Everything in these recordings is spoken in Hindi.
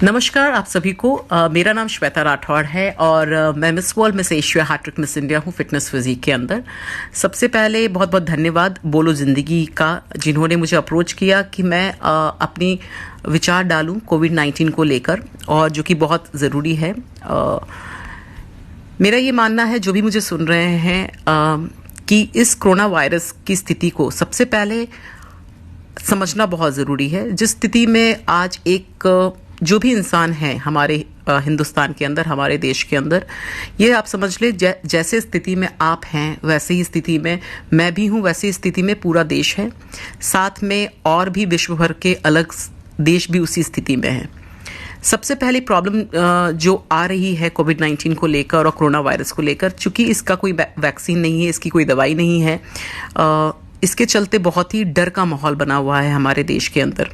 नमस्कार आप सभी को। मेरा नाम श्वेता राठौड़ है और मैं miss world miss Asia hattrick miss India हूँ फिटनेस फिजिक के अंदर। सबसे पहले बहुत बहुत धन्यवाद बोलो ज़िंदगी का, जिन्होंने मुझे अप्रोच किया कि मैं अपनी विचार डालूं कोविड-19 को लेकर, और जो कि बहुत ज़रूरी है। मेरा ये मानना है, जो भी मुझे सुन रहे हैं, कि इस कोरोना वायरस की स्थिति को सबसे पहले समझना बहुत ज़रूरी है। जिस स्थिति में आज एक जो भी इंसान है हमारे हिंदुस्तान के अंदर, हमारे देश के अंदर, ये आप समझ ले जैसे स्थिति में आप हैं वैसे ही स्थिति में मैं भी हूँ, वैसी स्थिति में पूरा देश है। साथ में और भी विश्व भर के अलग देश भी उसी स्थिति में हैं। सबसे पहली प्रॉब्लम जो आ रही है कोविड-19 को लेकर और कोरोना वायरस को लेकर, चूँकि इसका कोई वैक्सीन नहीं है, इसकी कोई दवाई नहीं है, इसके चलते बहुत ही डर का माहौल बना हुआ है हमारे देश के अंदर।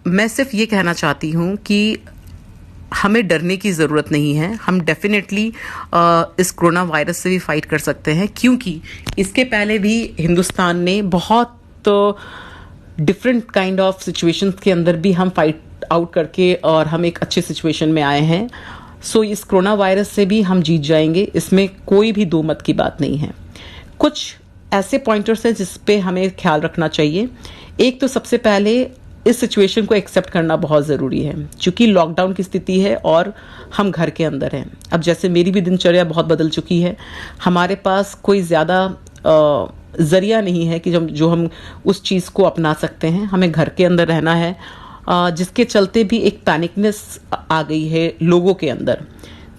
मैं सिर्फ ये कहना चाहती हूँ कि हमें डरने की ज़रूरत नहीं है। हम डेफिनेटली इस कोरोना वायरस से भी फाइट कर सकते हैं, क्योंकि इसके पहले भी हिंदुस्तान ने बहुत डिफरेंट काइंड ऑफ सिचुएशंस के अंदर भी हम फाइट आउट करके और हम एक अच्छे सिचुएशन में आए हैं। इस कोरोना वायरस से भी हम जीत जाएंगे, इसमें कोई भी दो मत की बात नहीं है। कुछ ऐसे पॉइंटर्स हैं जिस पे हमें ख्याल रखना चाहिए। एक तो सबसे पहले इस सिचुएशन को एक्सेप्ट करना बहुत ज़रूरी है, क्योंकि लॉकडाउन की स्थिति है और हम घर के अंदर हैं। अब जैसे मेरी भी दिनचर्या बहुत बदल चुकी है, हमारे पास कोई ज़्यादा ज़रिया नहीं है कि जो हम उस चीज़ को अपना सकते हैं। हमें घर के अंदर रहना है, जिसके चलते भी एक पैनिकनेस आ गई है लोगों के अंदर।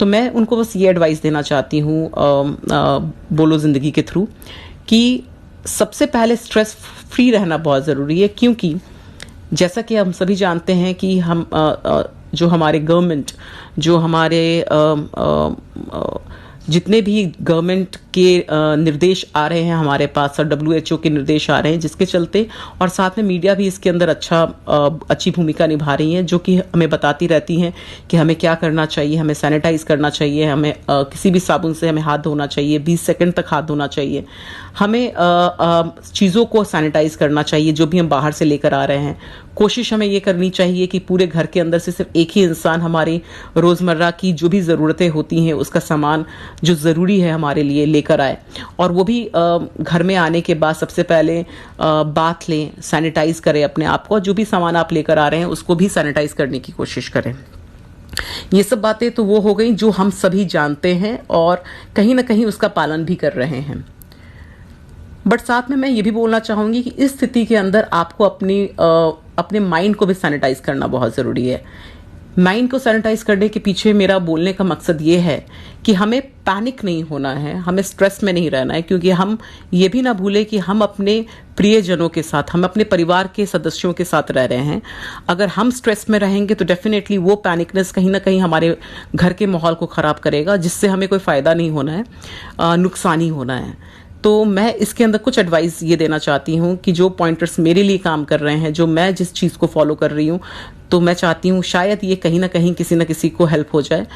तो मैं उनको बस ये एडवाइस देना चाहती हूँ बोलो ज़िंदगी के थ्रू, कि सबसे पहले स्ट्रेस फ्री रहना बहुत ज़रूरी है। क्योंकि जैसा कि हम सभी जानते हैं कि हम जो हमारे गवर्नमेंट, जो हमारे जितने भी गवर्नमेंट के निर्देश आ रहे हैं हमारे पास, और WHO के निर्देश आ रहे हैं, जिसके चलते, और साथ में मीडिया भी इसके अंदर अच्छी भूमिका निभा रही है, जो कि हमें बताती रहती हैं कि हमें क्या करना चाहिए। हमें सैनिटाइज करना चाहिए, हमें किसी भी साबुन से हमें हाथ धोना चाहिए, 20 सेकंड तक हाथ धोना चाहिए, हमें चीज़ों को सैनिटाइज करना चाहिए जो भी हम बाहर से लेकर आ रहे हैं। कोशिश हमें ये करनी चाहिए कि पूरे घर के अंदर से सिर्फ एक ही इंसान हमारी रोज़मर्रा की जो भी ज़रूरतें होती हैं, उसका सामान जो ज़रूरी है हमारे लिए लेकर आए, और वो भी घर में आने के बाद सबसे पहले बाथ लें, सैनिटाइज करें अपने आप को, जो भी सामान आप लेकर आ रहे हैं उसको भी सैनिटाइज करने की कोशिश करें। ये सब बातें तो वो हो गई जो हम सभी जानते हैं और कहीं ना कहीं उसका पालन भी कर रहे हैं। बट साथ में मैं ये भी बोलना चाहूँगी कि इस स्थिति के अंदर आपको अपने माइंड को भी सैनिटाइज करना बहुत ज़रूरी है। माइंड को सैनिटाइज करने के पीछे मेरा बोलने का मकसद ये है कि हमें पैनिक नहीं होना है, हमें स्ट्रेस में नहीं रहना है, क्योंकि हम ये भी ना भूलें कि हम अपने प्रियजनों के साथ, हम अपने परिवार के सदस्यों के साथ रह रहे हैं। अगर हम स्ट्रेस में रहेंगे तो डेफिनेटली वो पैनिकनेस कहीं ना कहीं हमारे घर के माहौल को ख़राब करेगा, जिससे हमें कोई फ़ायदा नहीं होना है, नुकसान ही होना है। तो मैं इसके अंदर कुछ एडवाइस ये देना चाहती हूँ कि जो पॉइंटर्स मेरे लिए काम कर रहे हैं, जो मैं जिस चीज़ को फॉलो कर रही हूँ, तो मैं चाहती हूँ शायद ये कहीं ना कहीं किसी न किसी को हेल्प हो जाए।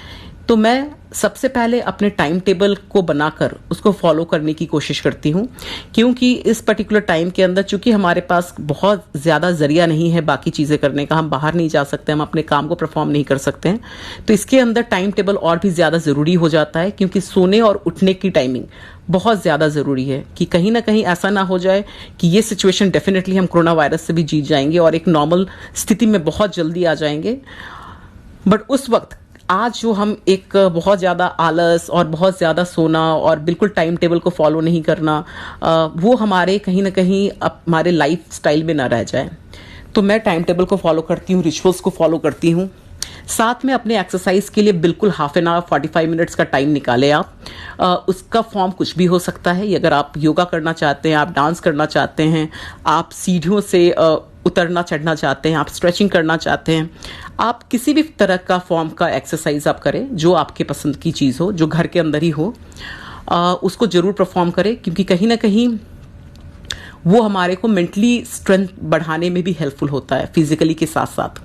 तो मैं सबसे पहले अपने टाइम टेबल को बनाकर उसको फॉलो करने की कोशिश करती हूँ, क्योंकि इस पर्टिकुलर टाइम के अंदर चूंकि हमारे पास बहुत ज़्यादा ज़रिया नहीं है बाकी चीज़ें करने का, हम बाहर नहीं जा सकते, हम अपने काम को परफॉर्म नहीं कर सकते हैं, तो इसके अंदर टाइम टेबल और भी ज़्यादा ज़रूरी हो जाता है। क्योंकि सोने और उठने की टाइमिंग बहुत ज़्यादा ज़रूरी है कि कहीं ना कहीं ऐसा ना हो जाए कि ये सिचुएशन, डेफिनेटली हम कोरोना वायरस से भी जीत जाएंगे और एक नॉर्मल स्थिति में बहुत जल्दी आ जाएंगे। बट उस वक्त आज जो हम एक बहुत ज़्यादा आलस और बहुत ज़्यादा सोना और बिल्कुल टाइम टेबल को फॉलो नहीं करना, वो हमारे कहीं ना कहीं हमारे लाइफ स्टाइल में ना रह जाए। तो मैं टाइम टेबल को फॉलो करती हूँ, रिचुअल्स को फॉलो करती हूँ। साथ में अपने एक्सरसाइज के लिए बिल्कुल हाफ एन आवर 45 मिनट्स का टाइम निकालें आप। उसका फॉर्म कुछ भी हो सकता है। अगर आप योगा करना चाहते हैं, आप डांस करना चाहते हैं, आप सीढ़ियों से उतरना चढ़ना चाहते हैं, आप स्ट्रेचिंग करना चाहते हैं, आप किसी भी तरह का फॉर्म का एक्सरसाइज आप करें जो आपके पसंद की चीज़ हो, जो घर के अंदर ही हो, उसको ज़रूर परफॉर्म करें, क्योंकि कहीं ना कहीं वो हमारे को मेंटली स्ट्रेंथ बढ़ाने में भी हेल्पफुल होता है फिजिकली के साथ साथ।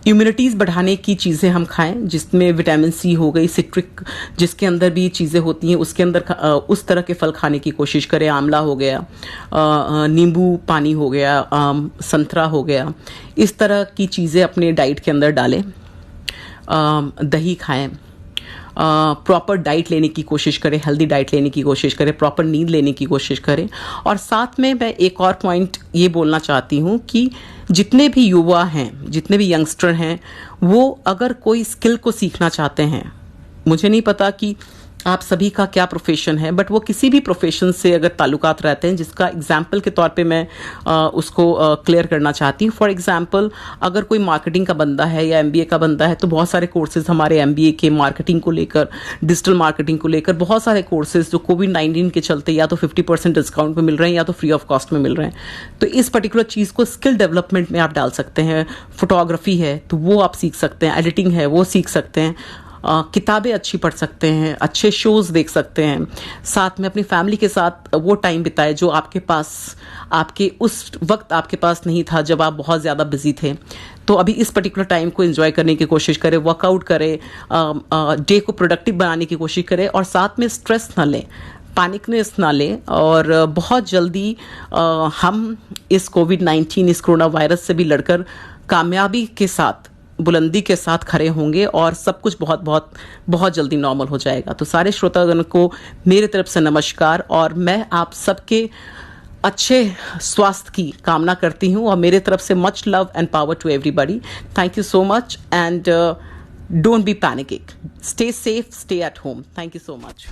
इम्यूनिटीज़ बढ़ाने की चीज़ें हम खाएं, जिसमें विटामिन सी हो गई, सिट्रिक जिसके अंदर भी चीज़ें होती हैं उसके अंदर उस तरह के फल खाने की कोशिश करें। आंवला हो गया, नींबू पानी हो गया, संतरा हो गया, इस तरह की चीज़ें अपने डाइट के अंदर डालें। दही खाएं, प्रॉपर डाइट लेने की कोशिश करें, हेल्दी डाइट लेने की कोशिश करें, प्रॉपर नींद लेने की कोशिश करें। और साथ में मैं एक और पॉइंट ये बोलना चाहती हूँ कि जितने भी युवा हैं, जितने भी यंगस्टर हैं, वो अगर कोई स्किल को सीखना चाहते हैं, मुझे नहीं पता कि आप सभी का क्या प्रोफेशन है, बट वो किसी भी प्रोफेशन से अगर ताल्लुकात रहते हैं, जिसका एग्जाम्पल के तौर पे मैं उसको क्लियर करना चाहती हूँ। फॉर एग्जाम्पल, अगर कोई मार्केटिंग का बंदा है या एमबीए का बंदा है, तो बहुत सारे कोर्सेज हमारे एमबीए के मार्केटिंग को लेकर, डिजिटल मार्केटिंग को लेकर बहुत सारे कोर्सेज जो कोविड-19 के चलते या तो 50% डिस्काउंट में मिल रहे हैं या तो फ्री ऑफ कॉस्ट में मिल रहे हैं। तो इस पर्टिकुलर चीज़ को स्किल डेवलपमेंट में आप डाल सकते हैं। फोटोग्राफी है तो वो आप सीख सकते हैं, एडिटिंग है वो सीख सकते हैं, किताबें अच्छी पढ़ सकते हैं, अच्छे शोज़ देख सकते हैं, साथ में अपनी फैमिली के साथ वो टाइम बिताए जो आपके पास आपके उस वक्त आपके पास नहीं था जब आप बहुत ज़्यादा बिजी थे। तो अभी इस पर्टिकुलर टाइम को एंजॉय करने की कोशिश करें, वर्कआउट करें, डे को प्रोडक्टिव बनाने की कोशिश करें और साथ में स्ट्रेस ना लें, पैनिकनेस ना लें। और बहुत जल्दी हम इस कोविड-19 इस कोरोना वायरस से भी लड़कर कामयाबी के साथ, बुलंदी के साथ खड़े होंगे और सब कुछ बहुत बहुत बहुत जल्दी नॉर्मल हो जाएगा। तो सारे श्रोतागण को मेरे तरफ से नमस्कार और मैं आप सबके अच्छे स्वास्थ्य की कामना करती हूँ और मेरे तरफ से much love and power to everybody. Thank you so much and don't be panicking, stay safe, stay at home. Thank you so much.